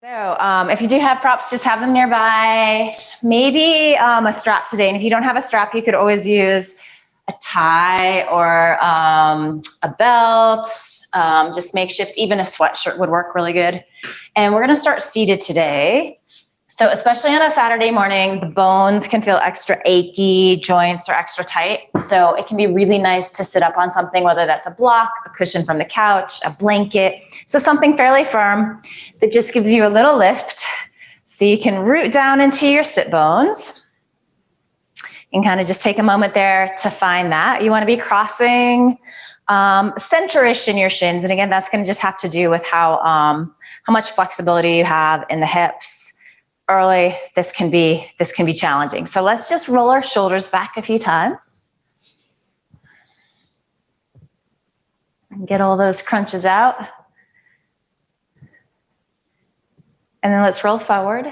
So if you do have props, just have them nearby. Maybe a strap today. And if you don't have a strap, you could always use a tie or a belt, just makeshift. Even a sweatshirt would work really good. And we're going to start seated today. So especially on a Saturday morning, the bones can feel extra achy, joints are extra tight. So it can be really nice to sit up on something, whether that's a block, a cushion from the couch, a blanket. So something fairly firm that just gives you a little lift. So you can root down into your sit bones and kind of just take a moment there to find that. You want to be crossing center-ish in your shins. And again, that's going to just have to do with how much flexibility you have in the hips. Early, this can be challenging. So let's just roll our shoulders back a few times and get all those crunches out. And then let's roll forward.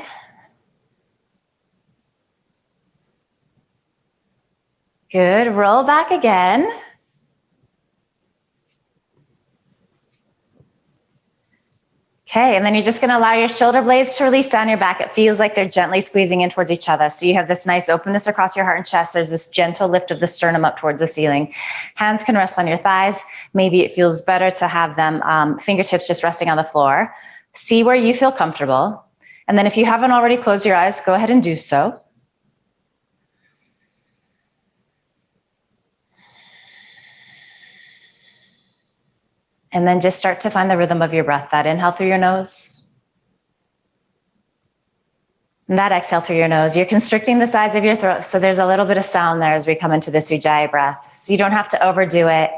Good, roll back again. Okay, and then you're just gonna allow your shoulder blades to release down your back. It feels like they're gently squeezing in towards each other. So you have this nice openness across your heart and chest. There's this gentle lift of the sternum up towards the ceiling. Hands can rest on your thighs. Maybe it feels better to have them, fingertips just resting on the floor. See where you feel comfortable. And then if you haven't already closed your eyes, go ahead and do so. And then just start to find the rhythm of your breath. That inhale through your nose. And that exhale through your nose. You're constricting the sides of your throat, so there's a little bit of sound there as we come into this Ujjayi breath. So you don't have to overdo it,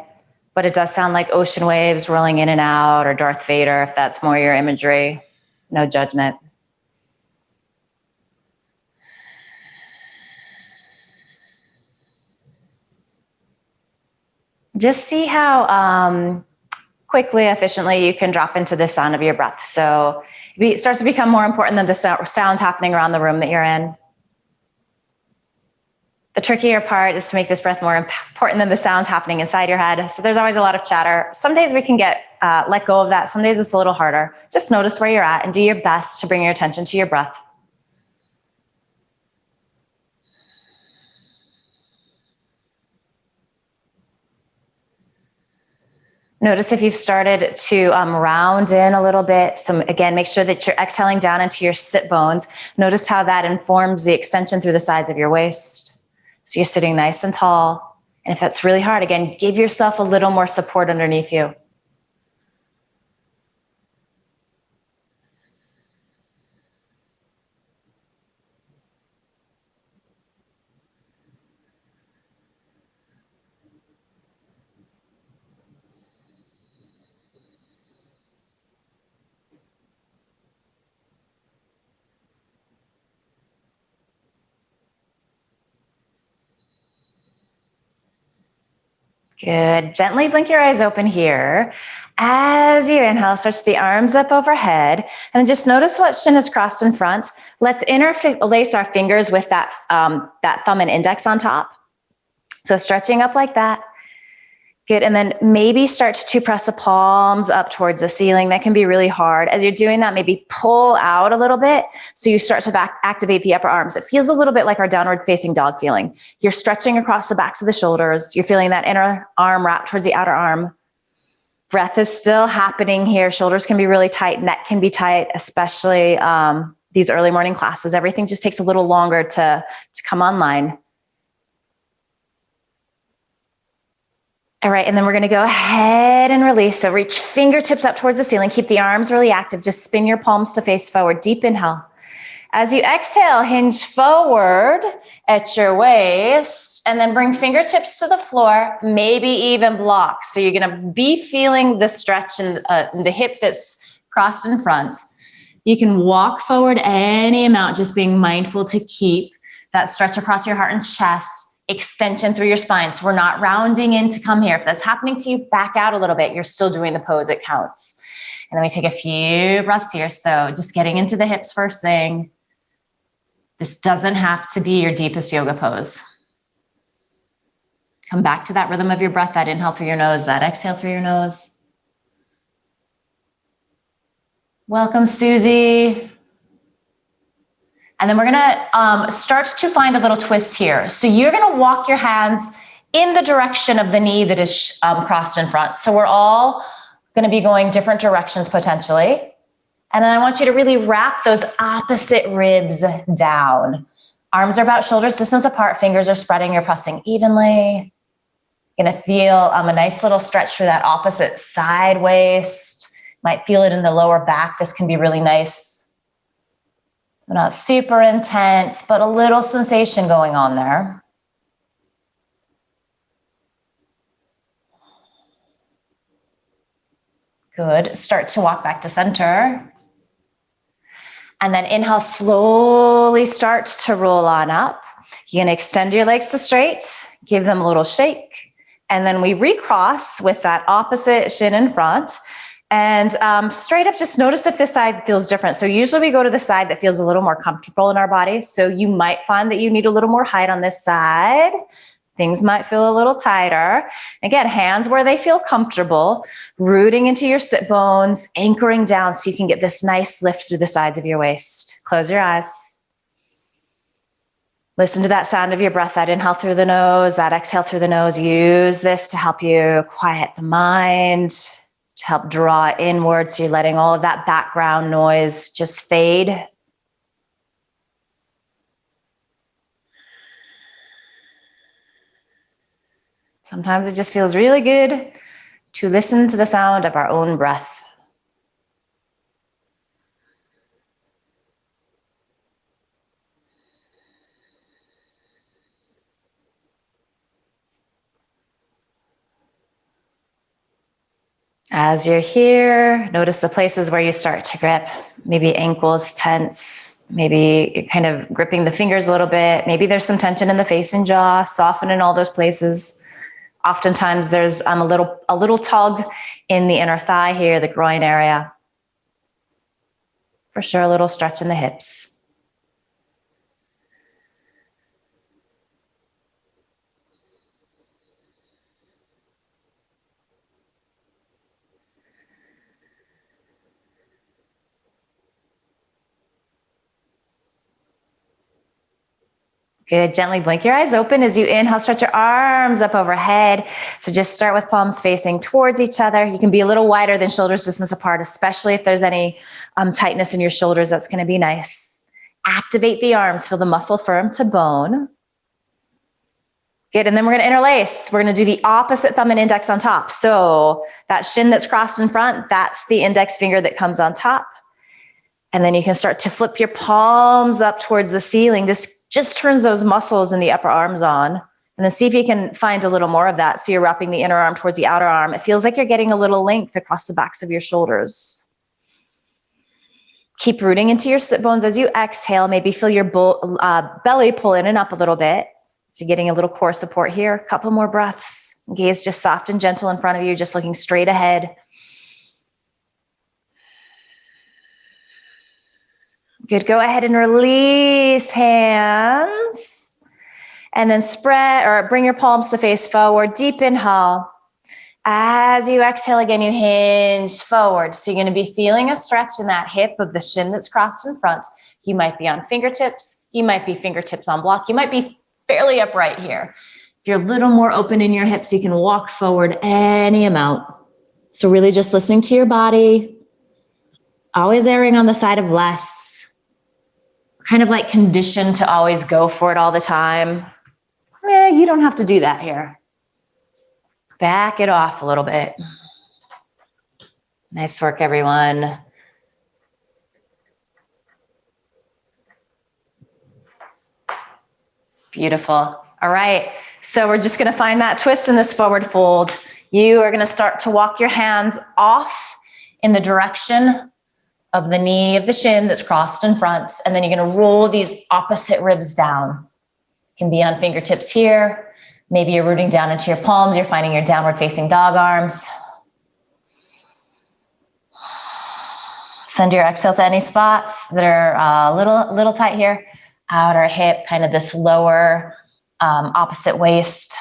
but it does sound like ocean waves rolling in and out, or Darth Vader, if that's more your imagery. No judgment. Just see how quickly, efficiently you can drop into the sound of your breath. So it starts to become more important than the sounds happening around the room that you're in. The trickier part is to make this breath more important than the sounds happening inside your head. So there's always a lot of chatter. Some days we can let go of that. Some days it's a little harder. Just notice where you're at and do your best to bring your attention to your breath. Notice if you've started to round in a little bit. So again, make sure that you're exhaling down into your sit bones. Notice how that informs the extension through the sides of your waist. So you're sitting nice and tall. And if that's really hard, again, give yourself a little more support underneath you. Good. Gently blink your eyes open here. As you inhale, stretch the arms up overhead, and just notice what shin is crossed in front. Let's interlace our fingers with that thumb and index on top. So stretching up like that. Good, and then maybe start to press the palms up towards the ceiling. That can be really hard. As you're doing that, maybe pull out a little bit so you start to activate the upper arms. It feels a little bit like our downward facing dog feeling. You're stretching across the backs of the shoulders. You're feeling that inner arm wrap towards the outer arm. Breath is still happening here. Shoulders can be really tight, neck can be tight, especially these early morning classes. Everything just takes a little longer to come online. All right, and then we're gonna go ahead and release. So reach fingertips up towards the ceiling. Keep the arms really active. Just spin your palms to face forward. Deep inhale. As you exhale, hinge forward at your waist and then bring fingertips to the floor, maybe even block. So you're gonna be feeling the stretch in the hip that's crossed in front. You can walk forward any amount, just being mindful to keep that stretch across your heart and chest. Extension through your spine. So we're not rounding in to come here. If that's happening to you, back out a little bit. You're still doing the pose, it counts. And then we take a few breaths here. So just getting into the hips first thing. This doesn't have to be your deepest yoga pose. Come back to that rhythm of your breath, that inhale through your nose, that exhale through your nose. Welcome, Susie. And then we're gonna start to find a little twist here. So you're gonna walk your hands in the direction of the knee that is crossed in front. So we're all gonna be going different directions potentially. And then I want you to really wrap those opposite ribs down. Arms are about shoulders distance apart, fingers are spreading, you're pressing evenly. You're gonna feel a nice little stretch through that opposite side waist. Might feel it in the lower back. This can be really nice. Not super intense, but a little sensation going on there. Good. Start to walk back to center. And then inhale, slowly start to roll on up. You're gonna extend your legs to straight, give them a little shake. And then we recross with that opposite shin in front. And straight up, just notice if this side feels different. So usually we go to the side that feels a little more comfortable in our body. So you might find that you need a little more height on this side. Things might feel a little tighter. Again, hands where they feel comfortable, rooting into your sit bones, anchoring down so you can get this nice lift through the sides of your waist. Close your eyes. Listen to that sound of your breath, that inhale through the nose, that exhale through the nose. Use this to help you quiet the mind, to help draw inward, so you're letting all of that background noise just fade. Sometimes it just feels really good to listen to the sound of our own breath. As you're here, notice the places where you start to grip. Maybe ankles tense, maybe you're kind of gripping the fingers a little bit. Maybe there's some tension in the face and jaw, soften in all those places. Oftentimes there's a little tug in the inner thigh here, the groin area. For sure, a little stretch in the hips. Good, gently blink your eyes open as you inhale, stretch your arms up overhead. So just start with palms facing towards each other. You can be a little wider than shoulders distance apart, especially if there's any tightness in your shoulders, that's gonna be nice. Activate the arms, feel the muscle firm to bone. Good, and then we're gonna interlace. We're gonna do the opposite thumb and index on top. So that shin that's crossed in front, that's the index finger that comes on top. And then you can start to flip your palms up towards the ceiling. This just turns those muscles in the upper arms on. And then see if you can find a little more of that. So you're wrapping the inner arm towards the outer arm. It feels like you're getting a little length across the backs of your shoulders. Keep rooting into your sit bones as you exhale. Maybe feel your belly pull in and up a little bit. So you're getting a little core support here. A couple more breaths. Gaze just soft and gentle in front of you, just looking straight ahead. Good, go ahead and release hands. And then spread or bring your palms to face forward. Deep inhale. As you exhale again, you hinge forward. So you're gonna be feeling a stretch in that hip of the shin that's crossed in front. You might be on fingertips. You might be fingertips on block. You might be fairly upright here. If you're a little more open in your hips, you can walk forward any amount. So really just listening to your body. Always erring on the side of less. Kind of like conditioned to always go for it all the time. You don't have to do that here. Back it off a little bit. Nice work, everyone. Beautiful. All right, so we're just gonna find that twist in this forward fold. You are gonna start to walk your hands off in the direction of the knee of the shin that's crossed in front, and then you're gonna roll these opposite ribs down. Can be on fingertips here. Maybe you're rooting down into your palms. You're finding your downward facing dog arms. Send your exhale to any spots that are a little tight here. Outer hip, kind of this lower opposite waist.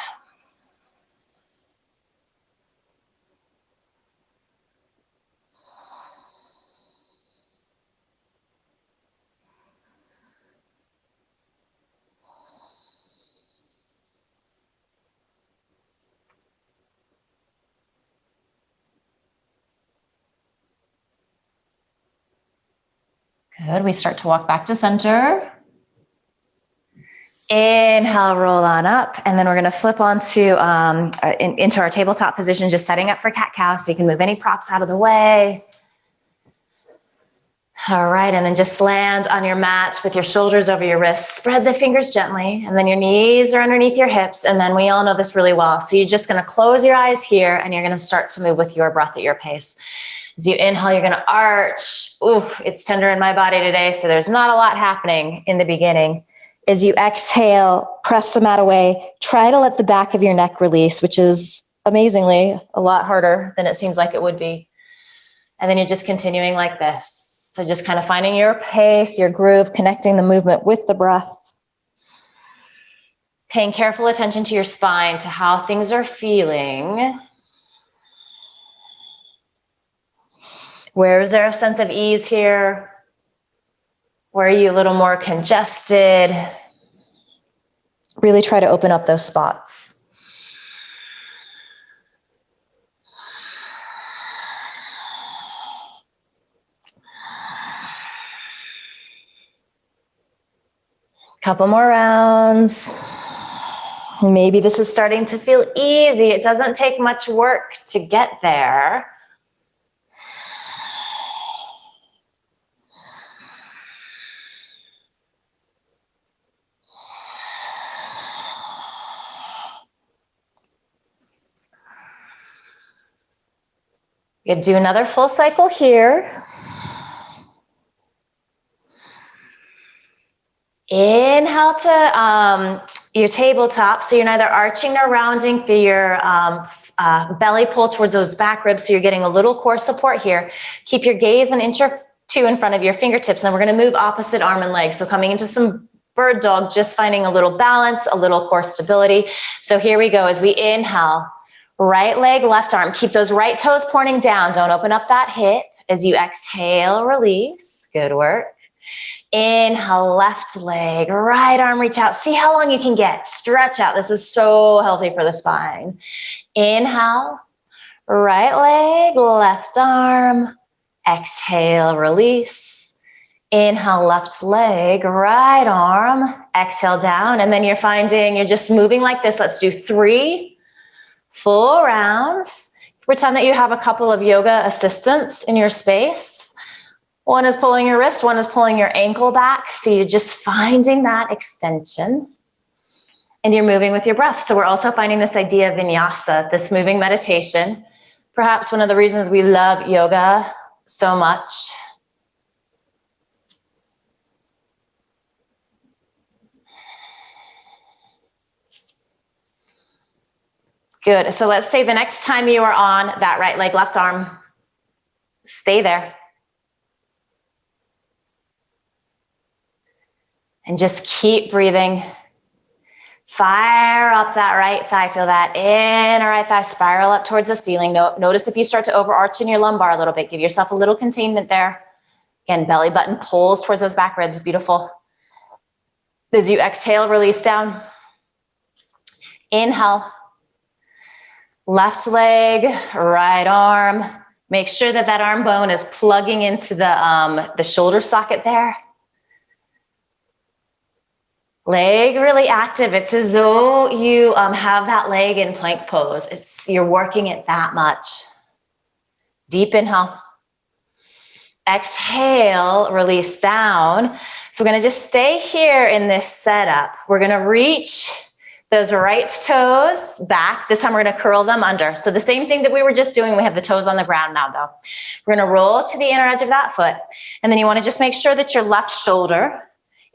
Good, we start to walk back to center. Inhale, roll on up, and then we're gonna flip onto into our tabletop position, just setting up for cat-cow, so you can move any props out of the way. All right, and then just land on your mat with your shoulders over your wrists. Spread the fingers gently, and then your knees are underneath your hips, and then we all know this really well. So you're just gonna close your eyes here, and you're gonna start to move with your breath at your pace. As you inhale, you're gonna arch. Oof, it's tender in my body today, so there's not a lot happening in the beginning. As you exhale, press the mat away. Try to let the back of your neck release, which is amazingly a lot harder than it seems like it would be. And then you're just continuing like this. So just kind of finding your pace, your groove, connecting the movement with the breath. Paying careful attention to your spine, to how things are feeling. Where is there a sense of ease here? Where are you a little more congested? Really try to open up those spots. Couple more rounds. Maybe this is starting to feel easy. It doesn't take much work to get there. You could do another full cycle here. Inhale to your tabletop, so you're neither arching nor rounding through your belly pull towards those back ribs, so you're getting a little core support here. Keep your gaze an inch or two in front of your fingertips, and we're gonna move opposite arm and leg. So coming into some bird dog, just finding a little balance, a little core stability. So here we go, as we inhale, right leg, left arm. Keep those right toes pointing down, don't open up that hip. As you exhale, release, good work. Inhale, left leg, right arm, reach out. See how long you can get. Stretch out. This is so healthy for the spine. Inhale, right leg, left arm. Exhale, release. Inhale, left leg, right arm. Exhale down. And then you're finding you're just moving like this. Let's do 3 full rounds. Pretend that you have a couple of yoga assistants in your space. One is pulling your wrist, one is pulling your ankle back. So you're just finding that extension and you're moving with your breath. So we're also finding this idea of vinyasa, this moving meditation. Perhaps one of the reasons we love yoga so much. Good. So let's say the next time you are on that right leg, left arm, stay there. And just keep breathing. Fire up that right thigh. Feel that inner right thigh spiral up towards the ceiling. Notice if you start to overarch in your lumbar a little bit. Give yourself a little containment there. Again, belly button pulls towards those back ribs. Beautiful. As you exhale, release down. Inhale. Left leg, right arm. Make sure that that arm bone is plugging into the shoulder socket there. Leg really active. It's as though you have that leg in plank pose. You're working it that much. Deep inhale. Exhale, release down. So we're gonna just stay here in this setup. We're gonna reach those right toes back. This time we're gonna curl them under. So the same thing that we were just doing, we have the toes on the ground now though. We're gonna roll to the inner edge of that foot. And then you wanna just make sure that your left shoulder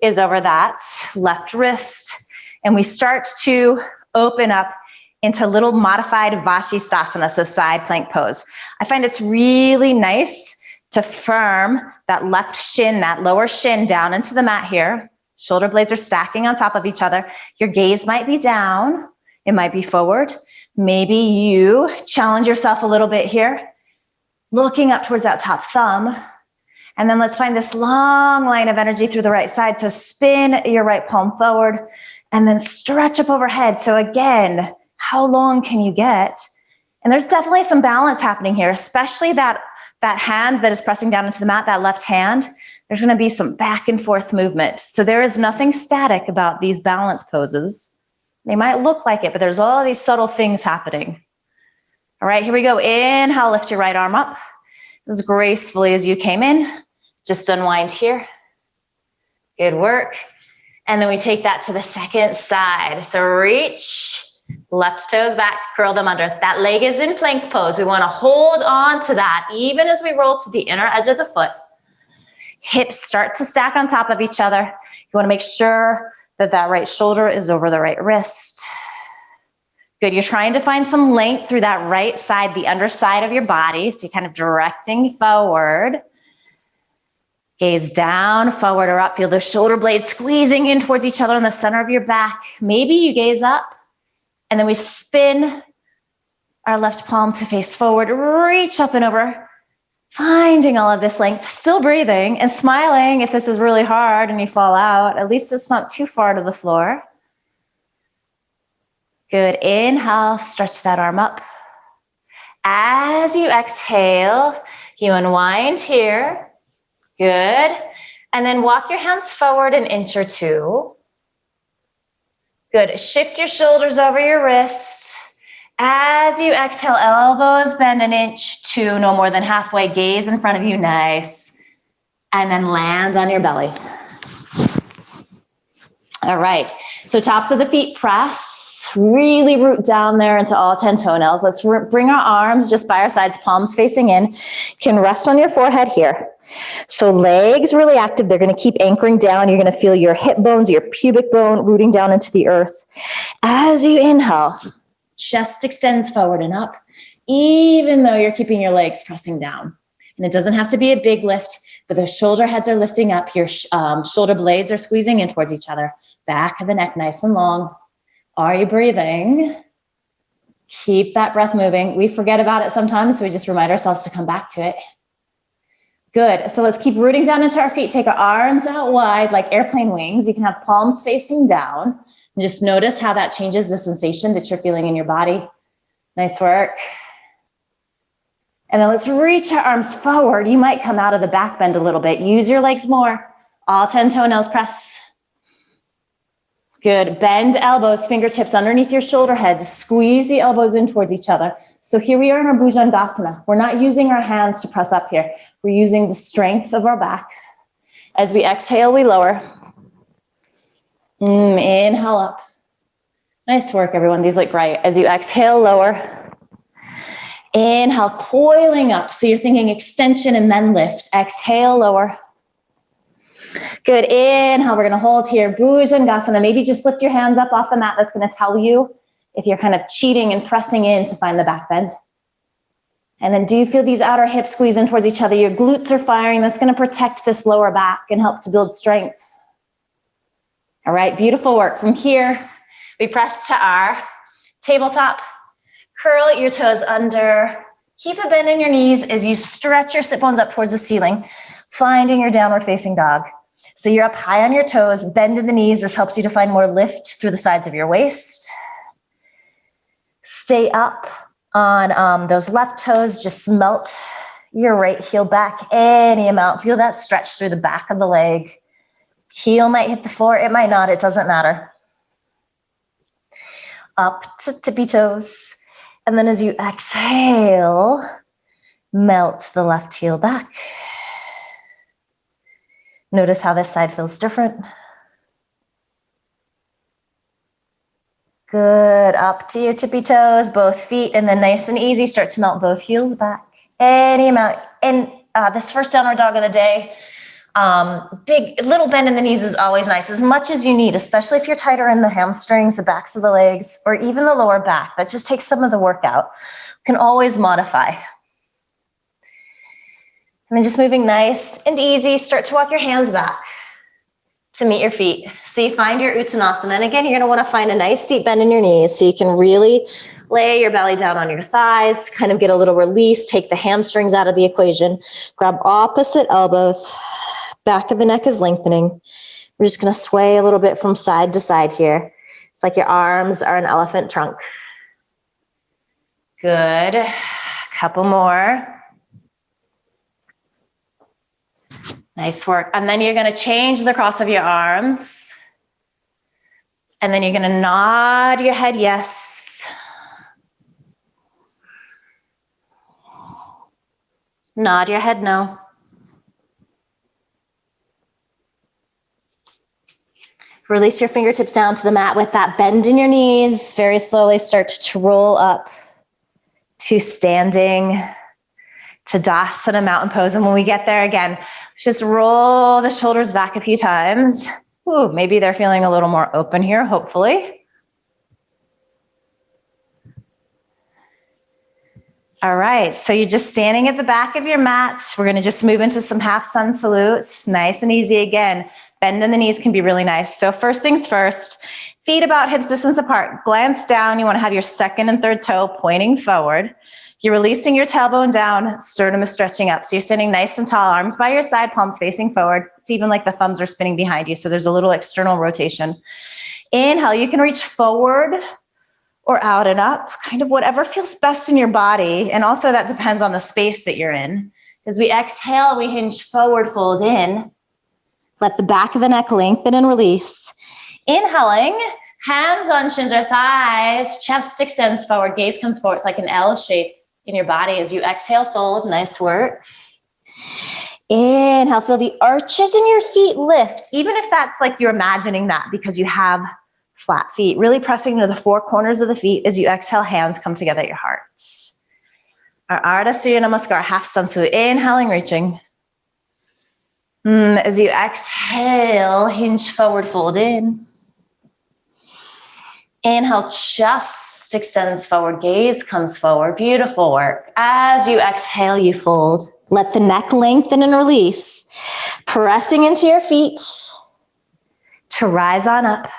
is over that left wrist. And we start to open up into little modified Vashisthasana, so side plank pose. I find it's really nice to firm that left shin, that lower shin down into the mat here. Shoulder blades are stacking on top of each other. Your gaze might be down. It might be forward. Maybe you challenge yourself a little bit here, looking up towards that top thumb. And then let's find this long line of energy through the right side. So spin your right palm forward and then stretch up overhead. So again, how long can you get? And there's definitely some balance happening here, especially that hand that is pressing down into the mat, that left hand. there's going to be some back and forth movement. So there is nothing static about these balance poses. They might look like it, but there's all these subtle things happening. All right, here we go. Inhale, lift your right arm up as gracefully as you came in. Just unwind here. Good work. And then we take that to the second side. So reach, left toes back, curl them under. That leg is in plank pose. We want to hold on to that even as we roll to the inner edge of the foot. Hips start to stack on top of each other. You want to make sure that that right shoulder is over the right wrist. Good, you're trying to find some length through that right side, the underside of your body. So you're kind of directing forward. Gaze down, forward or up. Feel those shoulder blades squeezing in towards each other in the center of your back. Maybe you gaze up and then we spin our left palm to face forward, reach up and over. Finding all of this length, still breathing and smiling if this is really hard and you fall out. At least it's not too far to the floor. Good. Inhale, stretch that arm up. As you exhale, you unwind here. Good. And then walk your hands forward an inch or two. Good. Shift your shoulders over your wrists. As you exhale, elbows bend an inch to no more than halfway. Gaze in front of you, nice. And then land on your belly. All right, so tops of the feet press. Really root down there into all 10 toenails. Let's bring our arms just by our sides, palms facing in. You can rest on your forehead here. So legs really active. They're going to keep anchoring down. You're going to feel your hip bones, your pubic bone rooting down into the earth. As you inhale, chest extends forward and up, even though you're keeping your legs pressing down. And it doesn't have to be a big lift, but the shoulder heads are lifting up. Your shoulder blades are squeezing in towards each other. Back of the neck nice and long. Are you breathing? Keep that breath moving. We forget about it sometimes, so we just remind ourselves to come back to it. Good. So let's keep rooting down into our feet. Take our arms out wide like airplane wings. You can have palms facing down. And just notice how that changes the sensation that you're feeling in your body. Nice work. And then let's reach our arms forward. You might come out of the back bend a little bit. Use your legs more. All 10 toenails press. Good. Bend elbows, fingertips underneath your shoulder heads. Squeeze the elbows in towards each other. So here we are in our Bhujangasana. We're not using our hands to press up here. We're using the strength of our back. As we exhale, we lower. Inhale up. Nice work, everyone. These look great. As you exhale, lower. Inhale, coiling up. So you're thinking extension and then lift. Exhale, lower. Good. Inhale, we're going to hold here. Bhujangasana. Maybe just lift your hands up off the mat. That's going to tell you if you're kind of cheating and pressing in to find the back bend. And then do you feel these outer hips squeeze in towards each other? Your glutes are firing. That's going to protect this lower back and help to build strength. All right, beautiful work. From here, we press to our tabletop. Curl your toes under. Keep a bend in your knees as you stretch your sit bones up towards the ceiling, finding your downward facing dog. So you're up high on your toes, bend in the knees. This helps you to find more lift through the sides of your waist. Stay up on those left toes. Just melt your right heel back any amount. Feel that stretch through the back of the leg. Heel might hit the floor, it might not, it doesn't matter. Up to tippy toes. And then as you exhale, melt the left heel back. Notice how this side feels different. Good, up to your tippy toes, both feet, and then nice and easy, start to melt both heels back. Any amount. And this first downward dog of the day, big little bend in the knees is always nice, as much as you need, especially if you're tighter in the hamstrings, the backs of the legs, or even the lower back. That just takes some of the work out. You can always modify. And then just moving nice and easy, start to walk your hands back to meet your feet. So you find your Uttanasana. And again, you're gonna wanna find a nice deep bend in your knees so you can really lay your belly down on your thighs, kind of get a little release, take the hamstrings out of the equation, grab opposite elbows, back of the neck is lengthening. We're just gonna sway a little bit from side to side here. It's like your arms are an elephant trunk. Good, couple more. Nice work. And then you're going to change the cross of your arms. And then you're going to nod your head yes. Nod your head no. Release your fingertips down to the mat with that bend in your knees. Very slowly start to roll up to standing Tadasana mountain pose. And when we get there again, just roll the shoulders back a few times. Ooh, maybe they're feeling a little more open here, hopefully. All right, so you're just standing at the back of your mat. We're gonna just move into some half sun salutes. Nice and easy again. Bend in the knees can be really nice. So first things first, feet about hips distance apart. Glance down, you wanna have your second and third toe pointing forward. You're releasing your tailbone down, sternum is stretching up. So you're standing nice and tall, arms by your side, palms facing forward. It's even like the thumbs are spinning behind you, so there's a little external rotation. Inhale, you can reach forward or out and up, kind of whatever feels best in your body. And also that depends on the space that you're in. As we exhale, we hinge forward, fold in. Let the back of the neck lengthen and release. Inhaling, hands on shins or thighs, chest extends forward, gaze comes forward. It's like an L shape in your body. As you exhale, fold, nice work. Inhale, feel the arches in your feet lift, even if that's like you're imagining that because you have flat feet, really pressing into the four corners of the feet. As you exhale, hands come together at your heart. Our Ardha Surya Namaskar, half sun salute. Inhaling, reaching. As you exhale, hinge forward, fold in. Inhale, chest extends forward, gaze comes forward. Beautiful work. As you exhale, you fold. Let the neck lengthen and release. Pressing into your feet to rise on up.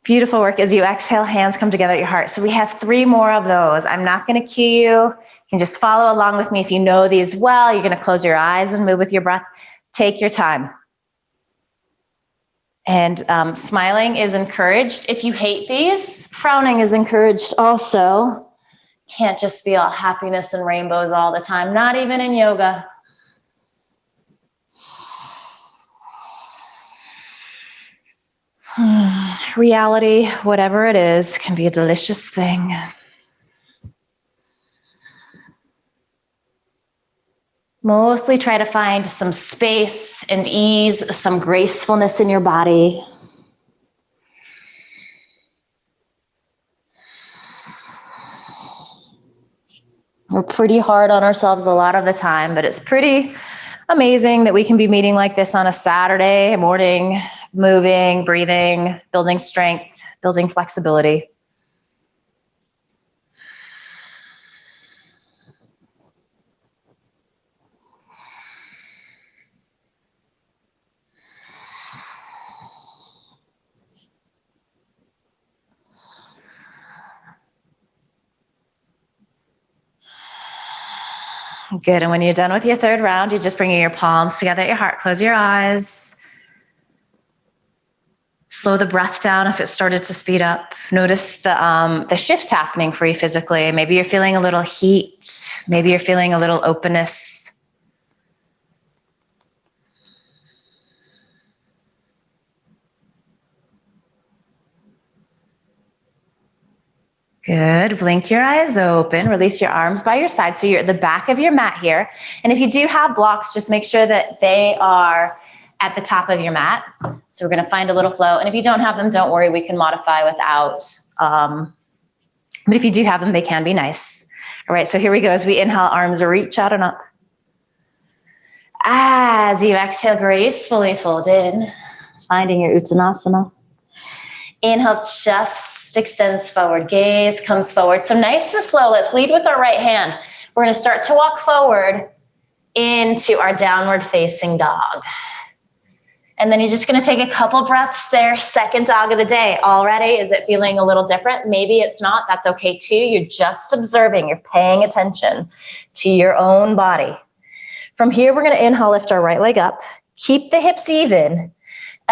Beautiful work. As you exhale, hands come together at your heart. So we have 3 more of those. I'm not going to cue you. You can just follow along with me. If you know these well, you're going to close your eyes and move with your breath. Take your time. And smiling is encouraged. If you hate these, frowning is encouraged also. Can't just be all happiness and rainbows all the time, not even in yoga. Reality, whatever it is, can be a delicious thing. Mostly try to find some space and ease, some gracefulness in your body. We're pretty hard on ourselves a lot of the time, but it's pretty amazing that we can be meeting like this on a Saturday morning, moving, breathing, building strength, building flexibility. Good, and when you're done with your third round, you're just bringing your palms together at your heart. Close your eyes. Slow the breath down if it started to speed up. Notice the shifts happening for you physically. Maybe you're feeling a little heat. Maybe you're feeling a little openness. Good. Blink your eyes open. Release your arms by your side. So you're at the back of your mat here. And if you do have blocks, just make sure that they are at the top of your mat. So we're going to find a little flow. And if you don't have them, don't worry. We can modify without. But if you do have them, they can be nice. All right. So here we go. As we inhale, arms reach out and up. As you exhale, gracefully fold in, finding your Uttanasana. Inhale, chest extends forward, gaze comes forward. So nice and slow. Let's lead with our right hand. We're going to start to walk forward into our downward facing dog. And then you're just going to take a couple breaths there. Second dog of the day. Already, is it feeling a little different? Maybe it's not. That's okay too. You're just observing. You're paying attention to your own body. From here, we're going to inhale, lift our right leg up. Keep the hips even.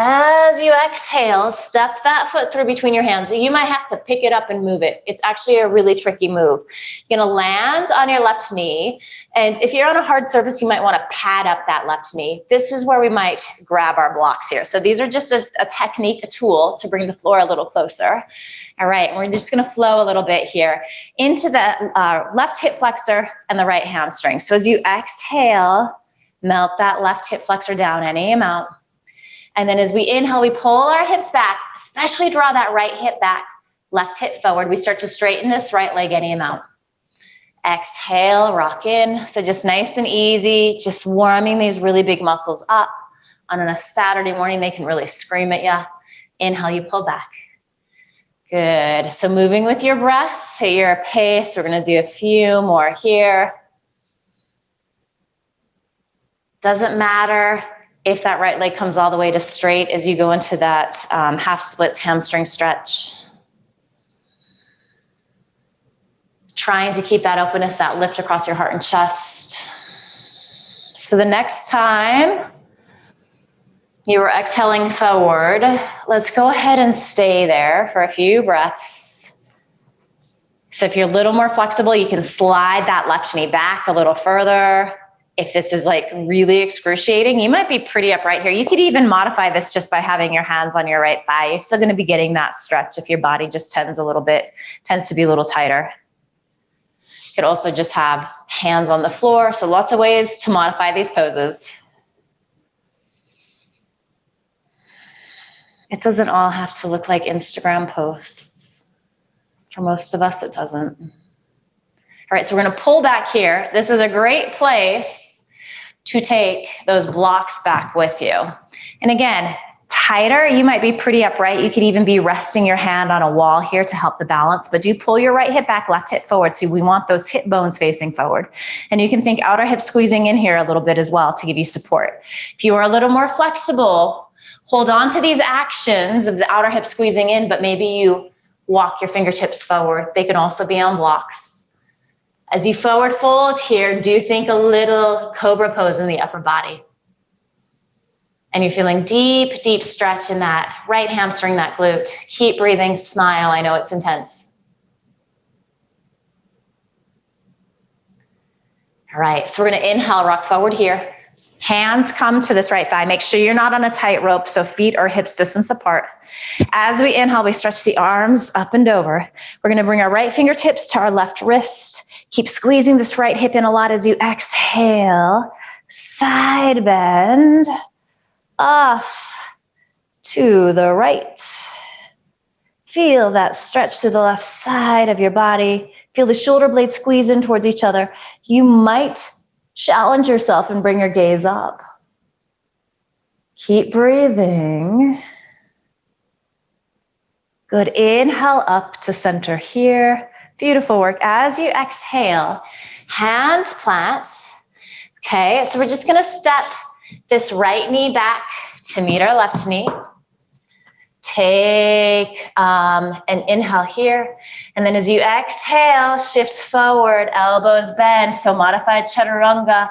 As you exhale, step that foot through between your hands. You might have to pick it up and move it. It's actually a really tricky move. You're gonna land on your left knee, and if you're on a hard surface, you might wanna pad up that left knee. This is where we might grab our blocks here. So these are just a technique, a tool to bring the floor a little closer. All right, we're just gonna flow a little bit here into the left hip flexor and the right hamstring. So as you exhale, melt that left hip flexor down any amount. And then as we inhale, we pull our hips back, especially draw that right hip back, left hip forward. We start to straighten this right leg any amount. Exhale, rock in. So just nice and easy, just warming these really big muscles up. On a Saturday morning, they can really scream at you. Inhale, you pull back. Good. So moving with your breath at your pace. We're going to do a few more here. Doesn't matter if that right leg comes all the way to straight as you go into that half splits hamstring stretch. Trying to keep that openness, that lift across your heart and chest. So the next time you were exhaling forward, let's go ahead and stay there for a few breaths. So if you're a little more flexible, you can slide that left knee back a little further. If this is like really excruciating, you might be pretty upright here. You could even modify this just by having your hands on your right thigh. You're still going to be getting that stretch if your body just tends to be a little tighter. You could also just have hands on the floor. So lots of ways to modify these poses. It doesn't all have to look like Instagram posts. For most of us, it doesn't. All right, so we're going to pull back here. This is a great place to take those blocks back with you. And again, tighter, you might be pretty upright. You could even be resting your hand on a wall here to help the balance, but do pull your right hip back, left hip forward. So we want those hip bones facing forward. And you can think outer hip squeezing in here a little bit as well to give you support. If you are a little more flexible, hold on to these actions of the outer hip squeezing in, but maybe you walk your fingertips forward. They can also be on blocks. As you forward fold here, do think a little cobra pose in the upper body. And you're feeling deep, deep stretch in that right hamstring, that glute. Keep breathing, smile. I know it's intense. All right, so we're gonna inhale, rock forward here. Hands come to this right thigh. Make sure you're not on a tight rope, so feet are hips distance apart. As we inhale, we stretch the arms up and over. We're gonna bring our right fingertips to our left wrist. Keep squeezing this right hip in a lot as you exhale. Side bend off to the right. Feel that stretch to the left side of your body. Feel the shoulder blades squeeze in towards each other. You might challenge yourself and bring your gaze up. Keep breathing. Good. Inhale up to center here. Beautiful work. As you exhale, hands plant. Okay, so we're just gonna step this right knee back to meet our left knee. Take an inhale here. And then as you exhale, shift forward, elbows bend. So modified chaturanga.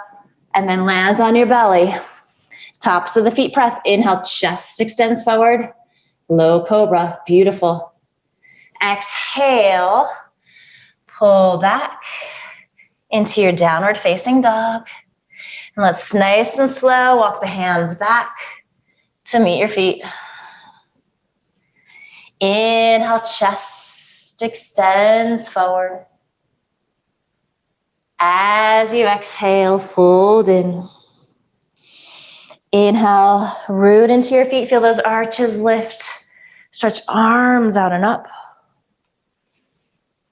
And then land on your belly. Tops of the feet press. Inhale, chest extends forward. Low cobra. Beautiful. Exhale. Pull back into your downward facing dog. And let's nice and slow walk the hands back to meet your feet. Inhale, chest extends forward. As you exhale, fold in. Inhale, root into your feet. Feel those arches lift. Stretch arms out and up.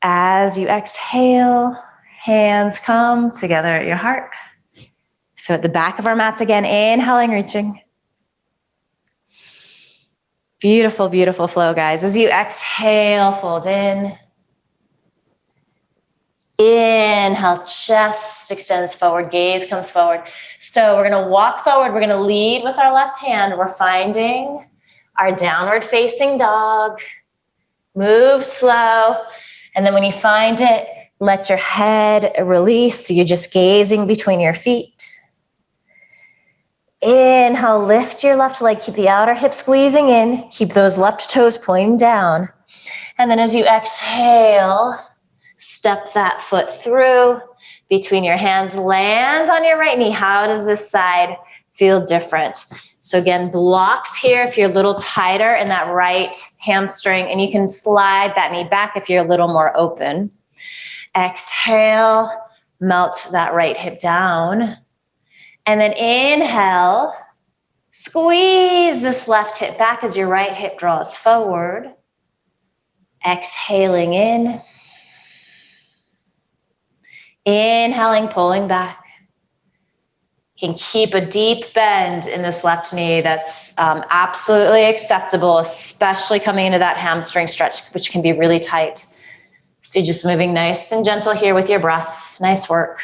As you exhale, hands come together at your heart. So at the back of our mats again, inhaling, reaching. Beautiful, beautiful flow, guys. As you exhale, fold in. Inhale, chest extends forward, gaze comes forward. So we're gonna walk forward. We're gonna lead with our left hand. We're finding our downward facing dog. Move slow. And then when you find it, let your head release. So you're just gazing between your feet. Inhale, lift your left leg, keep the outer hip squeezing in, keep those left toes pointing down. And then as you exhale, step that foot through between your hands, land on your right knee. How does this side feel different? So again, blocks here if you're a little tighter in that right hamstring, and you can slide that knee back if you're a little more open. Exhale, melt that right hip down. And then inhale, squeeze this left hip back as your right hip draws forward. Exhaling in. Inhaling, pulling back. Can keep a deep bend in this left knee. That's absolutely acceptable, especially coming into that hamstring stretch, which can be really tight. So you're just moving nice and gentle here with your breath. Nice work.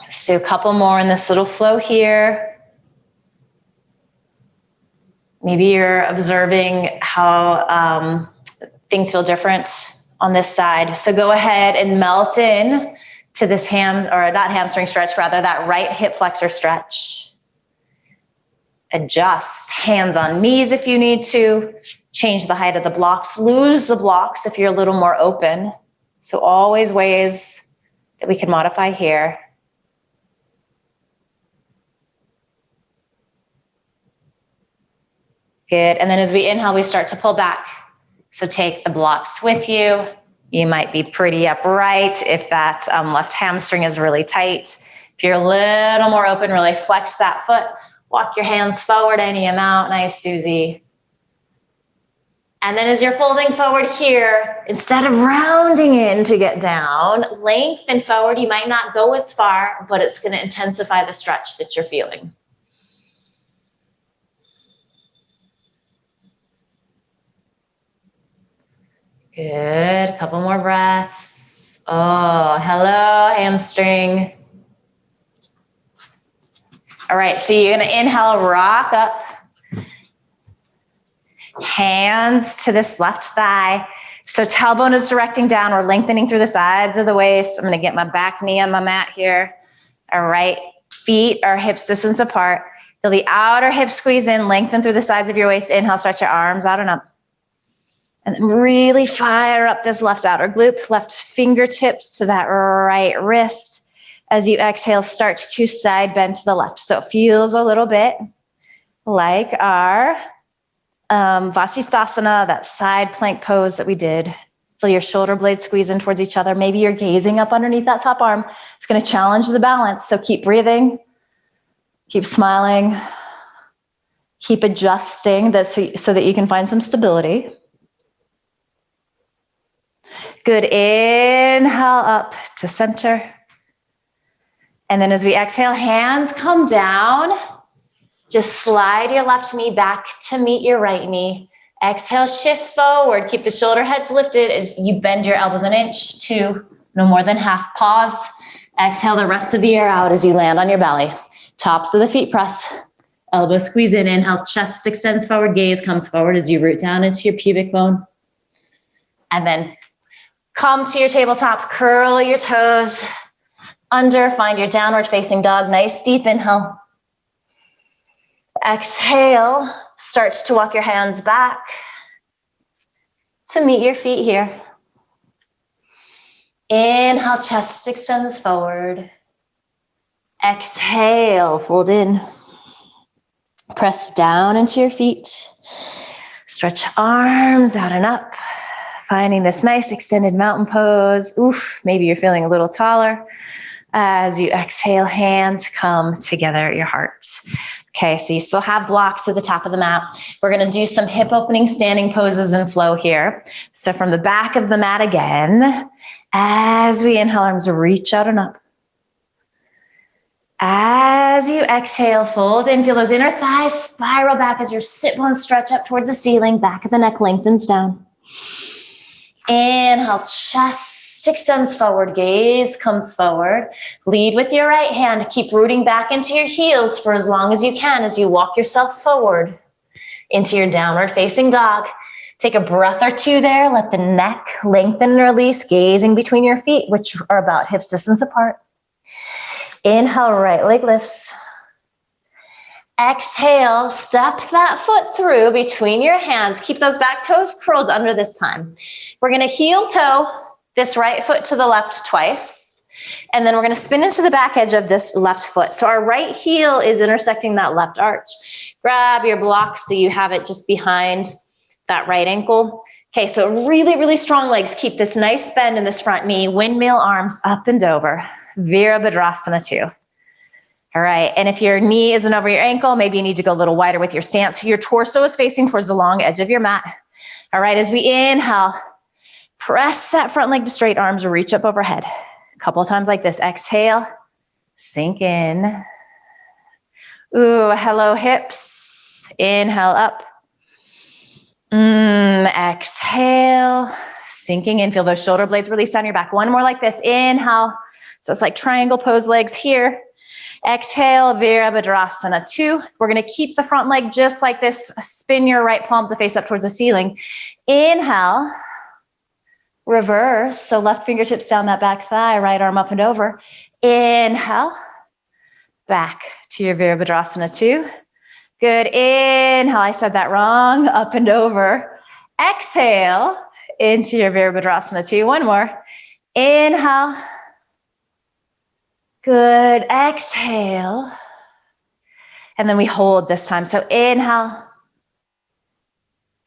Let's do a couple more in this little flow here. Maybe you're observing how things feel different on this side. So go ahead and melt in to this not hamstring stretch, rather that right hip flexor stretch. Adjust, hands on knees if you need to. Change the height of the blocks, lose the blocks if you're a little more open. So always ways that we can modify here. Good, and then as we inhale, we start to pull back. So take the blocks with you. You might be pretty upright if that left hamstring is really tight. If you're a little more open, really flex that foot. Walk your hands forward any amount. Nice, Susie. And then as you're folding forward here, instead of rounding in to get down, lengthen forward. You might not go as far, but it's going to intensify the stretch that you're feeling. Good, a couple more breaths. Oh, hello, hamstring. All right, so you're gonna inhale, rock up. Hands to this left thigh. So tailbone is directing down. We're lengthening through the sides of the waist. I'm gonna get my back knee on my mat here. All right, feet are hips distance apart. Feel the outer hip squeeze in, lengthen through the sides of your waist. Inhale, stretch your arms out and up. And then really fire up this left outer glute, left fingertips to that right wrist. As you exhale, start to side bend to the left. So it feels a little bit like our Vasisthasana, that side plank pose that we did. Feel your shoulder blades squeeze in towards each other. Maybe you're gazing up underneath that top arm. It's going to challenge the balance. So keep breathing, keep smiling, keep adjusting so that you can find some stability. Good, inhale up to center. And then as we exhale, hands come down. Just slide your left knee back to meet your right knee. Exhale, shift forward. Keep the shoulder heads lifted as you bend your elbows an inch to no more than half. Pause. Exhale the rest of the air out as you land on your belly. Tops of the feet press. Elbow squeeze in. Inhale, chest extends forward. Gaze comes forward as you root down into your pubic bone. And then come to your tabletop. Curl your toes under. Find your downward facing dog. Nice deep inhale. Exhale, start to walk your hands back to meet your feet here. Inhale, chest extends forward. Exhale, fold in. Press down into your feet. Stretch arms out and up. Finding this nice extended mountain pose. Oof, maybe you're feeling a little taller. As you exhale, hands come together at your heart. Okay, so you still have blocks at the top of the mat. We're gonna do some hip opening standing poses and flow here. So from the back of the mat again, as we inhale, arms reach out and up. As you exhale, fold in, feel those inner thighs spiral back as your sit bones stretch up towards the ceiling, back of the neck lengthens down. Inhale, chest extends forward, gaze comes forward. Lead with your right hand. Keep rooting back into your heels for as long as you can as you walk yourself forward into your downward facing dog. Take a breath or two there. Let the neck lengthen and release, gazing between your feet, which are about hips distance apart. Inhale, right leg lifts. Exhale, step that foot through between your hands. Keep those back toes curled under this time. We're gonna heel toe this right foot to the left twice. And then we're gonna spin into the back edge of this left foot. So our right heel is intersecting that left arch. Grab your block so you have it just behind that right ankle. Okay, so really, really strong legs. Keep this nice bend in this front knee. Windmill arms up and over. Virabhadrasana 2. All right, and if your knee isn't over your ankle, maybe you need to go a little wider with your stance. Your torso is facing towards the long edge of your mat. All right, as we inhale, press that front leg to straight, arms reach up overhead. A couple of times like this. Exhale, sink in. Ooh, hello hips. Inhale up. Exhale, sinking in. Feel those shoulder blades release down your back. One more like this. Inhale. So it's like triangle pose legs here. Exhale, Virabhadrasana 2. We're gonna keep the front leg just like this. Spin your right palm to face up towards the ceiling. Inhale, reverse. So left fingertips down that back thigh, right arm up and over. Inhale, back to your Virabhadrasana 2. Good, inhale, I said that wrong, up and over. Exhale, into your Virabhadrasana 2. One more. Inhale. Good, exhale. And then we hold this time. So inhale.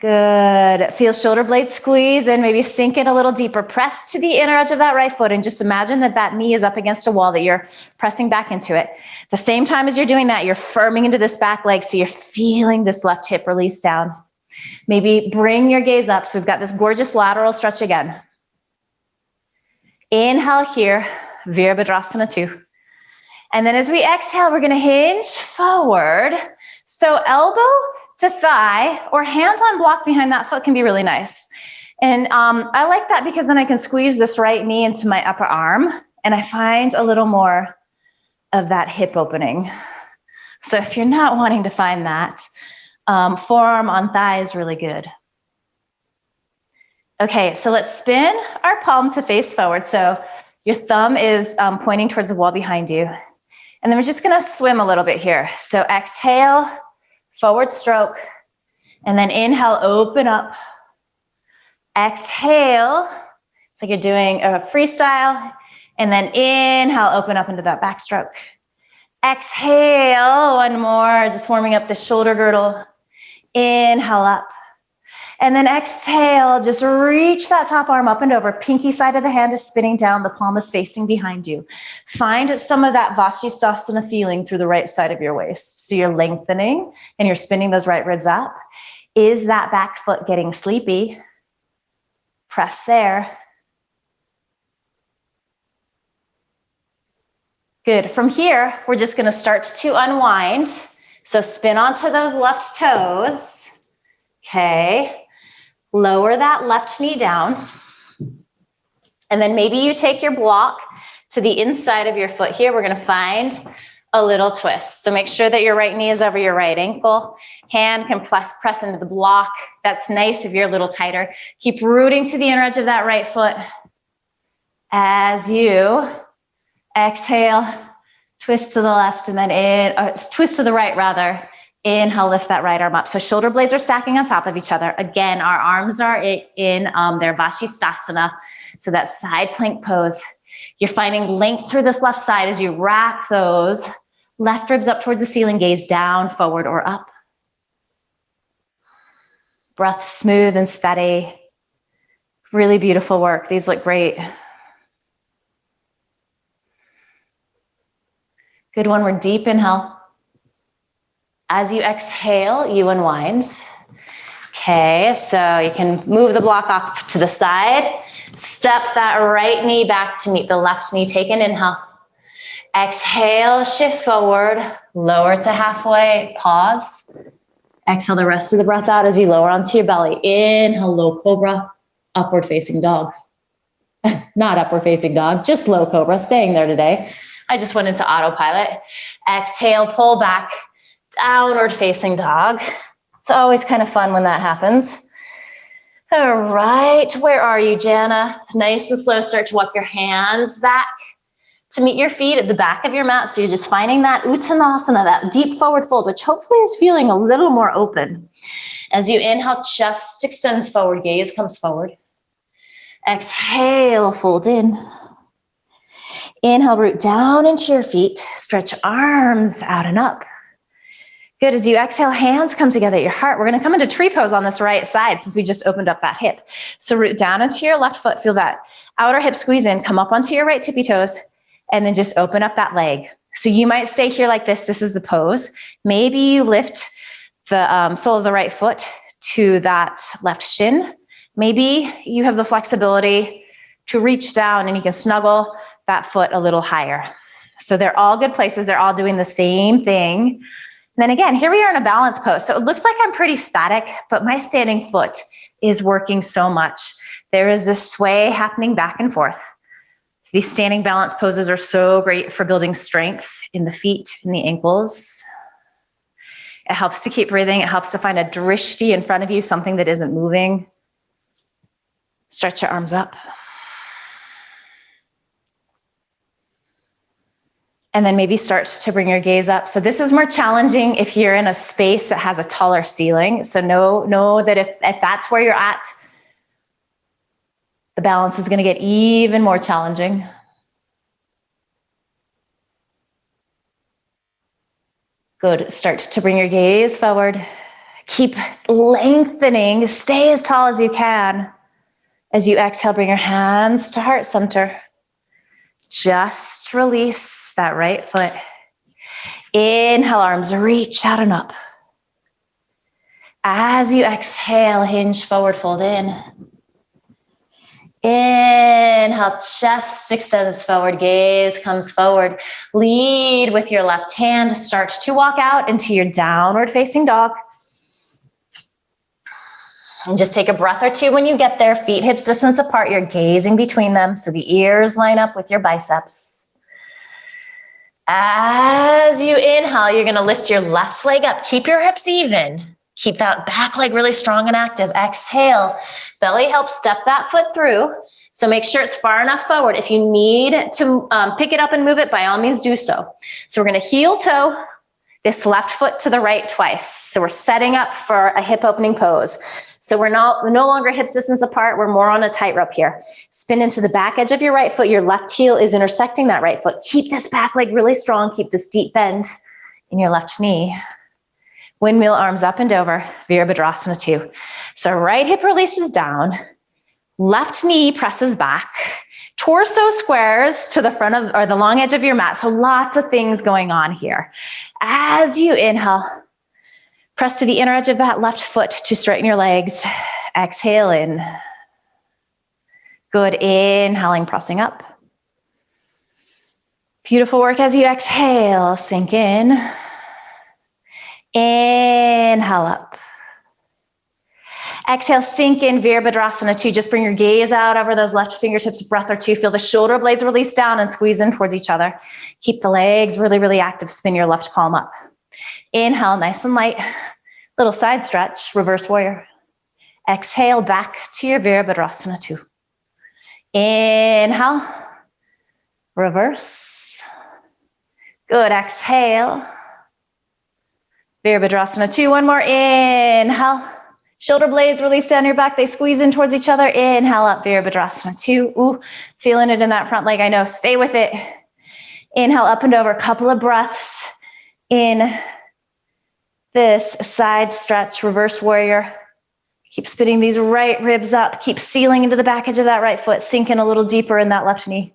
Good, feel shoulder blades squeeze and maybe sink in a little deeper. Press to the inner edge of that right foot and just imagine that that knee is up against a wall, that you're pressing back into it. The same time as you're doing that, you're firming into this back leg, so you're feeling this left hip release down. Maybe bring your gaze up. So we've got this gorgeous lateral stretch again. Inhale here, Virabhadrasana 2. And then as we exhale, we're gonna hinge forward. So elbow to thigh or hands on block behind that foot can be really nice. And I like that because then I can squeeze this right knee into my upper arm and I find a little more of that hip opening. So if you're not wanting to find that, forearm on thigh is really good. Okay, so let's spin our palm to face forward. So your thumb is pointing towards the wall behind you. And then we're just gonna swim a little bit here. So exhale, forward stroke, and then inhale, open up. Exhale, it's like you're doing a freestyle, and then inhale, open up into that backstroke. Exhale, one more, just warming up the shoulder girdle. Inhale up. And then exhale, just reach that top arm up and over. Pinky side of the hand is spinning down, the palm is facing behind you. Find some of that Vashisthasana feeling through the right side of your waist. So you're lengthening and you're spinning those right ribs up. Is that back foot getting sleepy? Press there. Good. From here, we're just gonna start to unwind. So spin onto those left toes. Okay. Lower that left knee down. And then maybe you take your block to the inside of your foot here. We're gonna find a little twist. So make sure that your right knee is over your right ankle. Hand can press into the block. That's nice if you're a little tighter. Keep rooting to the inner edge of that right foot. As you exhale, twist to the left and then twist to the right rather. Inhale, lift that right arm up. So shoulder blades are stacking on top of each other. Again, our arms are in their Vashisthasana. So that side plank pose. You're finding length through this left side as you wrap those left ribs up towards the ceiling, gaze down, forward, or up. Breath smooth and steady. Really beautiful work. These look great. Good one more deep inhale. As you exhale, you unwind. Okay, so you can move the block off to the side. Step that right knee back to meet the left knee. Take an inhale. Exhale, shift forward, lower to halfway, pause. Exhale the rest of the breath out as you lower onto your belly. Inhale, low cobra, upward facing dog. Not upward facing dog, just low cobra, staying there today. I just went into autopilot. Exhale, pull back. Downward facing dog. It's always kind of fun when that happens. All right, where are you, Jana? Nice and slow, start to walk your hands back to meet your feet at the back of your mat. So you're just finding that Uttanasana, that deep forward fold, which hopefully is feeling a little more open. As you inhale, chest extends forward, gaze comes forward. Exhale, fold in. Inhale, root down into your feet, stretch arms out and up. Good, as you exhale, hands come together at your heart. We're gonna come into tree pose on this right side since we just opened up that hip. So root down into your left foot, feel that outer hip squeeze in, come up onto your right tippy toes, and then just open up that leg. So you might stay here like this is the pose. Maybe you lift the sole of the right foot to that left shin. Maybe you have the flexibility to reach down and you can snuggle that foot a little higher. So they're all good places. They're all doing the same thing. And then again, here we are in a balance pose. So it looks like I'm pretty static, but my standing foot is working so much. There is this sway happening back and forth. These standing balance poses are so great for building strength in the feet and the ankles. It helps to keep breathing. It helps to find a drishti in front of you, something that isn't moving. Stretch your arms up. And then maybe start to bring your gaze up. So this is more challenging if you're in a space that has a taller ceiling. So know that if that's where you're at, the balance is going to get even more challenging. Good. Start to bring your gaze forward. Keep lengthening. Stay as tall as you can. As you exhale, bring your hands to heart center. Just release that right foot. Inhale, arms reach out and up. As you exhale, hinge forward, fold in. Inhale, chest extends forward, gaze comes forward. Lead with your left hand. Start to walk out into your downward facing dog. And just take a breath or two when you get there. Feet hips distance apart. You're gazing between them so the ears line up with your biceps. As you inhale, you're going to lift your left leg up. Keep your hips even. Keep that back leg really strong and active. Exhale. Belly helps step that foot through. So make sure it's far enough forward. If you need to pick it up and move it, by all means do so. So we're going to heel toe this left foot to the right twice. So we're setting up for a hip opening pose. So we're no longer hips distance apart. We're more on a tightrope here. Spin into the back edge of your right foot. Your left heel is intersecting that right foot. Keep this back leg really strong. Keep this deep bend in your left knee. Windmill arms up and over, Virabhadrasana 2. So right hip releases down, left knee presses back, torso squares to the front of, or the long edge of your mat. So lots of things going on here. As you inhale, press to the inner edge of that left foot to straighten your legs. Exhale in. Good, inhaling, pressing up. Beautiful work as you exhale, sink in. Inhale up. Exhale, sink in, Virabhadrasana 2. Just bring your gaze out over those left fingertips, breath or two. Feel the shoulder blades release down and squeeze in towards each other. Keep the legs really, really active. Spin your left palm up. Inhale, nice and light. Little side stretch, reverse warrior. Exhale, back to your Virabhadrasana 2. Inhale, reverse. Good, exhale. Virabhadrasana 2, one more, inhale. Shoulder blades release down your back, they squeeze in towards each other. Inhale up, Virabhadrasana 2. Ooh, feeling it in that front leg, I know, stay with it. Inhale up and over, a couple of breaths in this side stretch, reverse warrior. Keep spinning these right ribs up, keep sealing into the back edge of that right foot, sink in a little deeper in that left knee.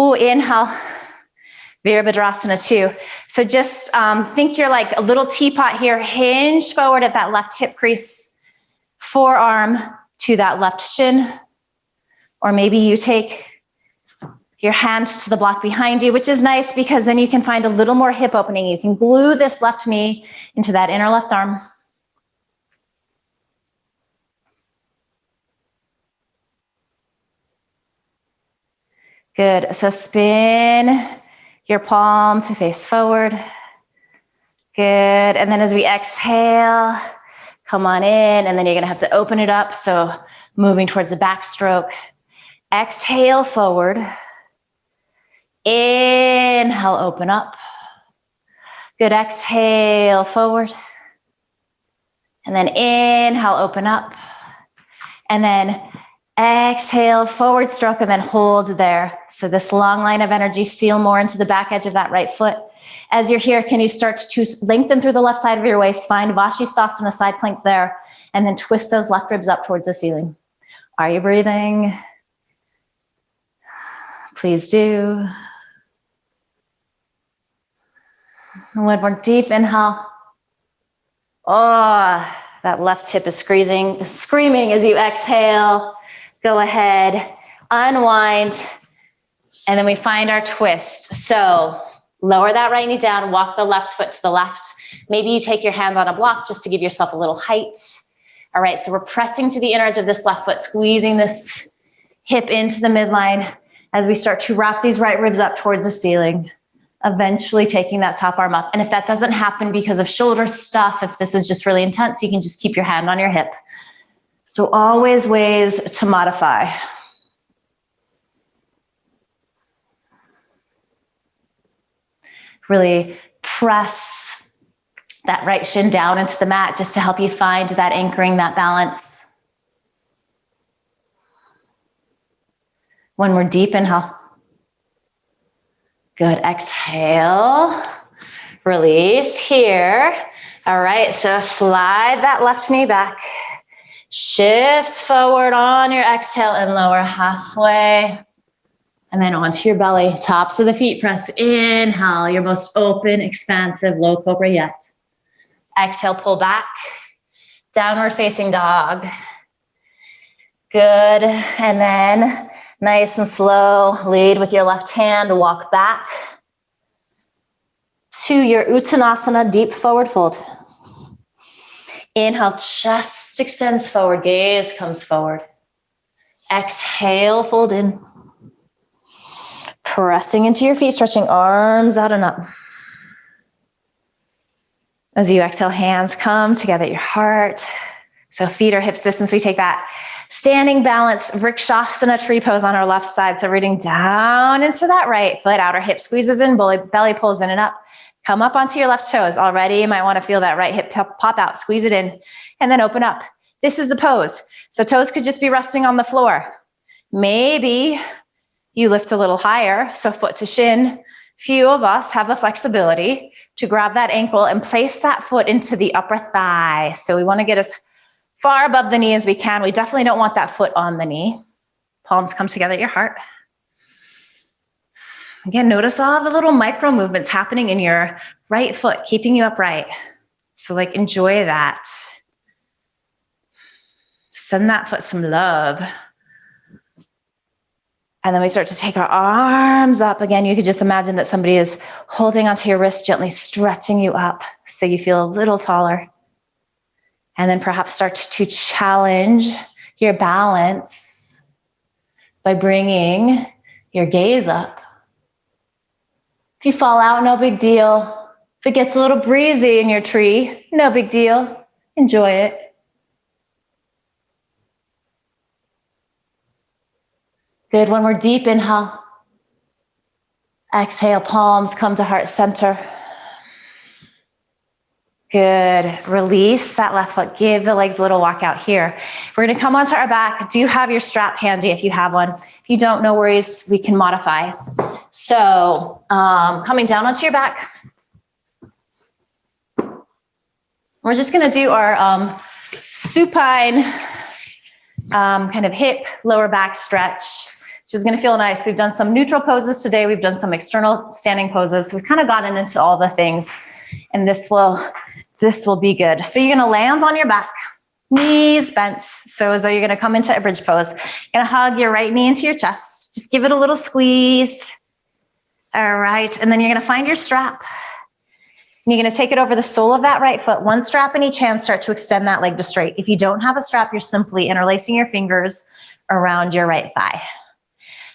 Ooh, inhale. Virabhadrasana 2. So just think you're like a little teapot here. Hinge forward at that left hip crease. Forearm to that left shin. Or maybe you take your hand to the block behind you, which is nice because then you can find a little more hip opening. You can glue this left knee into that inner left arm. Good. So spin your palm to face forward. Good. And then as we exhale, Come on in, and then you're gonna have to open it up. So moving towards the backstroke. Exhale forward. Inhale, open up. Good, exhale forward. And then inhale, open up. And then exhale, forward stroke, and then hold there. So this long line of energy, seal more into the back edge of that right foot. As you're here, can you start to lengthen through the left side of your waist? Find Vashisthasana, side plank there, and then twist those left ribs up towards the ceiling. Are you breathing? Please do. One more deep inhale. Oh, that left hip is screaming as you exhale. Go ahead, unwind, and then we find our twist. So lower that right knee down, walk the left foot to the left. Maybe you take your hand on a block just to give yourself a little height. All right, so we're pressing to the inner edge of this left foot, squeezing this hip into the midline as we start to wrap these right ribs up towards the ceiling, eventually taking that top arm up. And if that doesn't happen because of shoulder stuff, if this is just really intense, you can just keep your hand on your hip. So always ways to modify. Really press that right shin down into the mat just to help you find that anchoring, that balance. One more deep inhale. Good, exhale. Release here. All right, so slide that left knee back. Shift forward on your exhale and lower halfway. And then onto your belly, tops of the feet press. Inhale, your most open, expansive, low cobra yet. Exhale, pull back. Downward facing dog. Good, and then nice and slow, lead with your left hand, walk back to your Uttanasana, deep forward fold. Inhale, chest extends forward, gaze comes forward. Exhale, fold in. Pressing into your feet, stretching arms out and up. As you exhale, hands come together at your heart. So feet are hips distance. We take that standing balance, Vrikshasana tree pose on our left side. So rooting down into that right foot, outer hip squeezes in, belly pulls in and up. Come up onto your left toes. Already you might want to feel that right hip pop out, squeeze it in, and then open up. This is the pose. So toes could just be resting on the floor. Maybe you lift a little higher, so foot to shin. Few of us have the flexibility to grab that ankle and place that foot into the upper thigh. So we want to get as far above the knee as we can. We definitely don't want that foot on the knee. Palms come together at your heart. Again, notice all the little micro movements happening in your right foot, keeping you upright. So like enjoy that. Send that foot some love. And then we start to take our arms up. Again, you could just imagine that somebody is holding onto your wrist, gently stretching you up so you feel a little taller. And then perhaps start to challenge your balance by bringing your gaze up. If you fall out, no big deal. If it gets a little breezy in your tree, no big deal. Enjoy it. Good, one more deep inhale. Exhale, palms come to heart center. Good, release that left foot. Give the legs a little walk out here. We're gonna come onto our back. Do have your strap handy if you have one. If you don't, no worries, we can modify. So coming down onto your back. We're just gonna do our supine kind of hip, lower back stretch, which is gonna feel nice. We've done some neutral poses today. We've done some external standing poses. We've kind of gotten into all the things, and this will be good. So you're gonna land on your back, knees bent. So as though you're gonna come into a bridge pose. You're gonna hug your right knee into your chest. Just give it a little squeeze. All right, and then you're gonna find your strap. And you're gonna take it over the sole of that right foot, one strap in each hand, start to extend that leg to straight. If you don't have a strap, you're simply interlacing your fingers around your right thigh.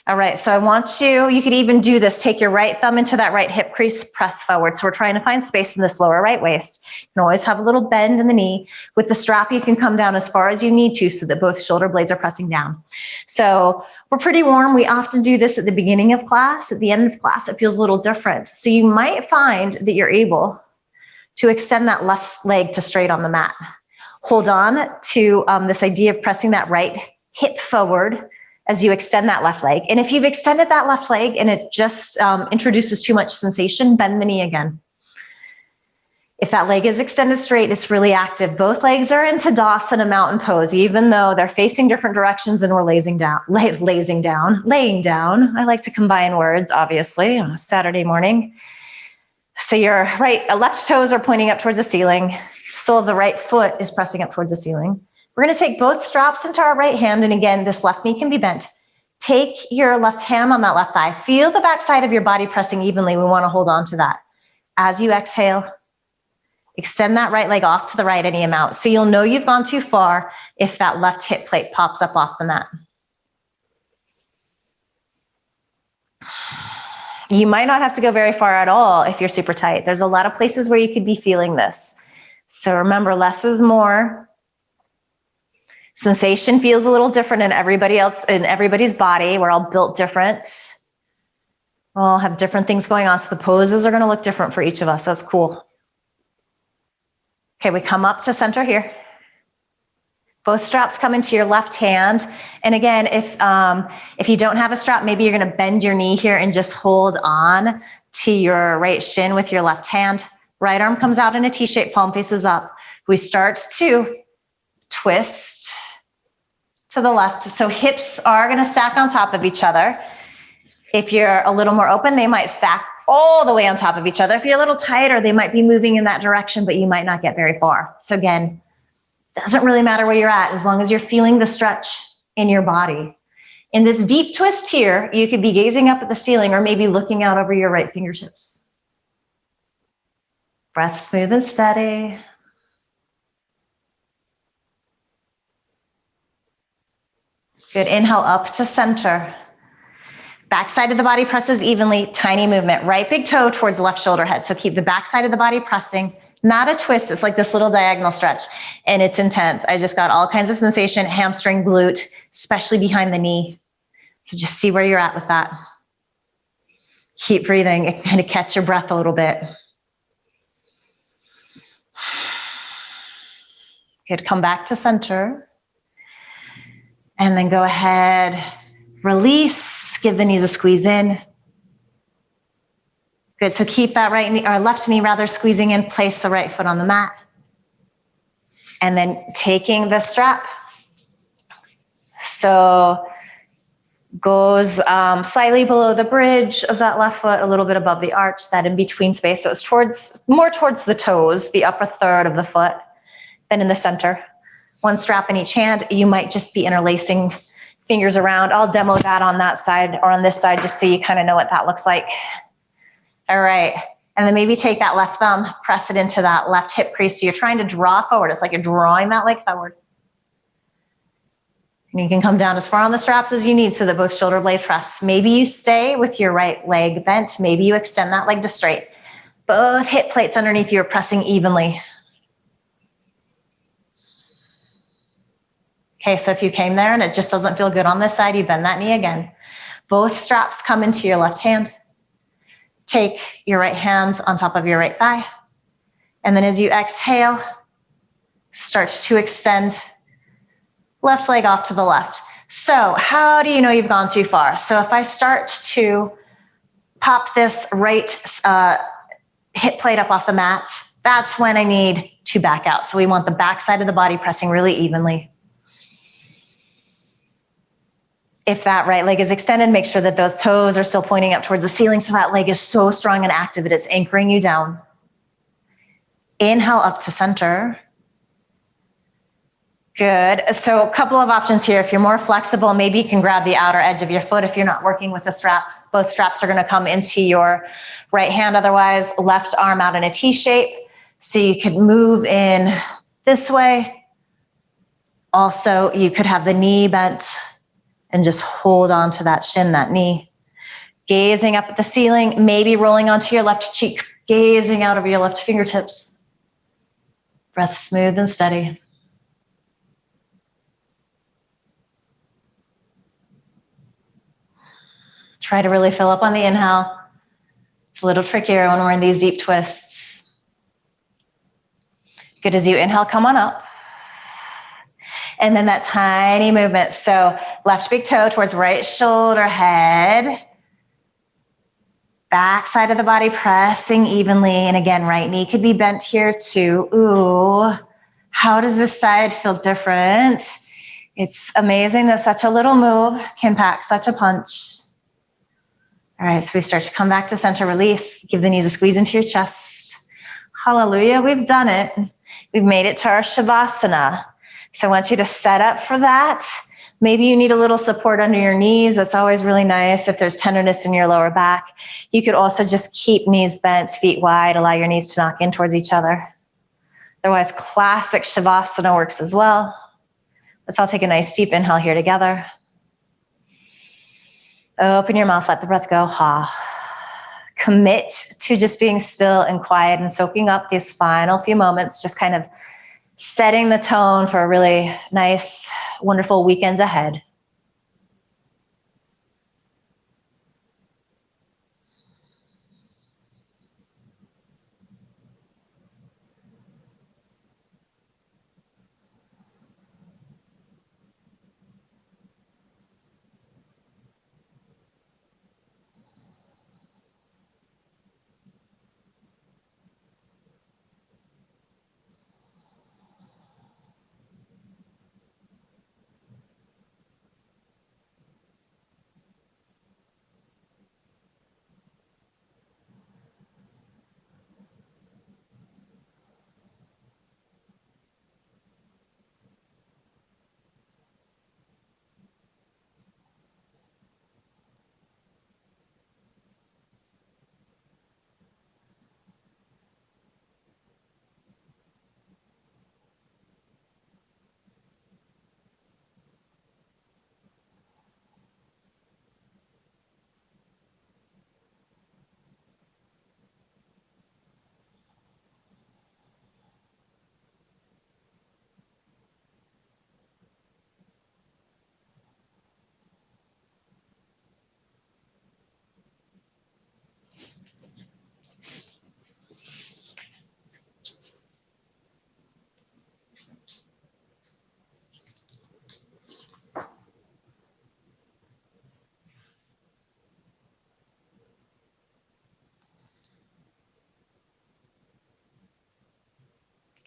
All right, so I want you could even do this. Take your right thumb into that right hip crease, press forward. So we're trying to find space in this lower right waist. You can always have a little bend in the knee. With the strap, you can come down as far as you need to so that both shoulder blades are pressing down. So we're pretty warm. We often do this at the beginning of class. At the end of class, it feels a little different. So you might find that you're able to extend that left leg to straight on the mat. Hold on to this idea of pressing that right hip forward as you extend that left leg. And if you've extended that left leg and it just introduces too much sensation, bend the knee again. If that leg is extended straight, it's really active. Both legs are in Tadasana mountain pose, even though they're facing different directions and we're laying down. I like to combine words, obviously, on a Saturday morning. So your left toes are pointing up towards the ceiling. Sole of the right foot is pressing up towards the ceiling. We're going to take both straps into our right hand. And again, this left knee can be bent. Take your left hand on that left thigh. Feel the back side of your body pressing evenly. We want to hold on to that. As you exhale, extend that right leg off to the right any amount. So you'll know you've gone too far if that left hip plate pops up off the mat. You might not have to go very far at all if you're super tight. There's a lot of places where you could be feeling this. So remember, less is more. Sensation feels a little different in everybody's body. We're all built different. We'll all have different things going on. So the poses are going to look different for each of us. That's cool. Okay, we come up to center here. Both straps come into your left hand. And again, if you don't have a strap, maybe you're going to bend your knee here and just hold on to your right shin with your left hand. Right arm comes out in a T-shape, palm faces up. We start to twist to the left. So hips are going to stack on top of each other. If you're a little more open, they might stack all the way on top of each other. If you're a little tighter, they might be moving in that direction, but you might not get very far. So again, doesn't really matter where you're at as long as you're feeling the stretch in your body. In this deep twist here, you could be gazing up at the ceiling or maybe looking out over your right fingertips. Breath smooth and steady. Good, inhale up to center. Back side of the body presses evenly, tiny movement. Right big toe towards the left shoulder head. So keep the back side of the body pressing. Not a twist, it's like this little diagonal stretch. And it's intense. I just got all kinds of sensation, hamstring, glute, especially behind the knee. So just see where you're at with that. Keep breathing, kind of catch your breath a little bit. Good, come back to center. And then go ahead, release, give the knees a squeeze in. Good, so keep that right knee, or left knee rather, squeezing in, place the right foot on the mat. And then taking the strap. So goes slightly below the bridge of that left foot, a little bit above the arch, that in between space. So it's more towards the toes, the upper third of the foot, than in the center. One strap in each hand. You might just be interlacing fingers around. I'll demo that on that side or on this side just so you kind of know what that looks like. All right. And then maybe take that left thumb, press it into that left hip crease. So you're trying to draw forward. It's like you're drawing that leg forward. And you can come down as far on the straps as you need so that both shoulder blades press. Maybe you stay with your right leg bent. Maybe you extend that leg to straight. Both hip plates underneath you are pressing evenly. Okay, so if you came there and it just doesn't feel good on this side, you bend that knee again. Both straps come into your left hand. Take your right hand on top of your right thigh. And then as you exhale, start to extend left leg off to the left. So how do you know you've gone too far? So if I start to pop this right hip plate up off the mat, that's when I need to back out. So we want the back side of the body pressing really evenly. If that right leg is extended, make sure that those toes are still pointing up towards the ceiling so that leg is so strong and active it is anchoring you down. Inhale up to center. Good. So a couple of options here. If you're more flexible, maybe you can grab the outer edge of your foot if you're not working with a strap. Both straps are going to come into your right hand. Otherwise, left arm out in a T shape. So you could move in this way. Also, you could have the knee bent And just hold on to that shin, that knee. Gazing up at the ceiling, maybe rolling onto your left cheek, gazing out over your left fingertips. Breath smooth and steady. Try to really fill up on the inhale. It's a little trickier when we're in these deep twists. Good, as you inhale, come on up. And then that tiny movement. So left big toe towards right shoulder head. Back side of the body pressing evenly. And again, right knee could be bent here too. Ooh, how does this side feel different? It's amazing that such a little move can pack such a punch. All right, so we start to come back to center, release. Give the knees a squeeze into your chest. Hallelujah, we've done it. We've made it to our Shavasana. So I want you to set up for that. Maybe you need a little support under your knees. That's always really nice if there's tenderness in your lower back. You could also just keep knees bent, feet wide, allow your knees to knock in towards each other. Otherwise, classic Shavasana works as well. Let's all take a nice deep inhale here together. Open your mouth, let the breath go. Ha. Commit to just being still and quiet and soaking up these final few moments, just kind of setting the tone for a really nice, wonderful weekend ahead.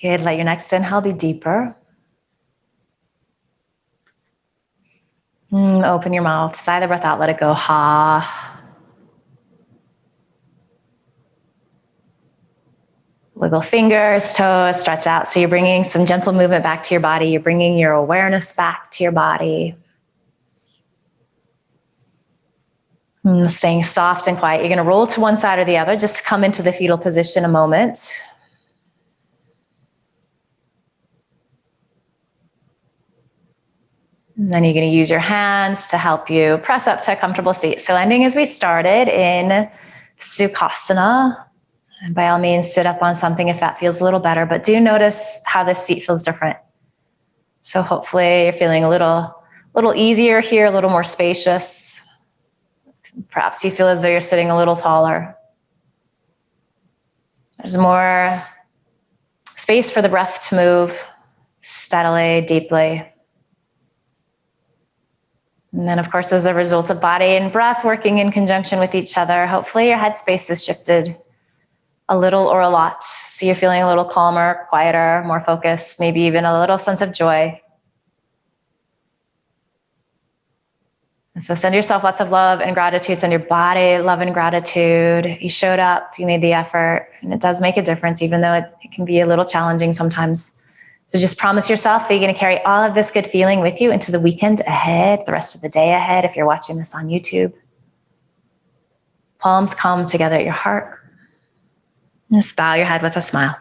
Good, let your next inhale be deeper. Open your mouth, sigh the breath out, let it go. Ha. Wiggle fingers, toes, stretch out. So you're bringing some gentle movement back to your body. You're bringing your awareness back to your body. Staying soft and quiet. You're going to roll to one side or the other. Just come into the fetal position a moment. And then you're going to use your hands to help you press up to a comfortable seat. So ending as we started in Sukhasana. And by all means, sit up on something if that feels a little better. But do notice how this seat feels different. So hopefully you're feeling a little easier here, a little more spacious. Perhaps you feel as though you're sitting a little taller. There's more space for the breath to move steadily, deeply. And then, of course, as a result of body and breath working in conjunction with each other, hopefully your headspace has shifted a little or a lot. So you're feeling a little calmer, quieter, more focused, maybe even a little sense of joy. And so send yourself lots of love and gratitude. Send your body love and gratitude. You showed up, you made the effort, and it does make a difference, even though it can be a little challenging sometimes. So just promise yourself that you're going to carry all of this good feeling with you into the weekend ahead, the rest of the day ahead, if you're watching this on YouTube. Palms come together at your heart. Just bow your head with a smile.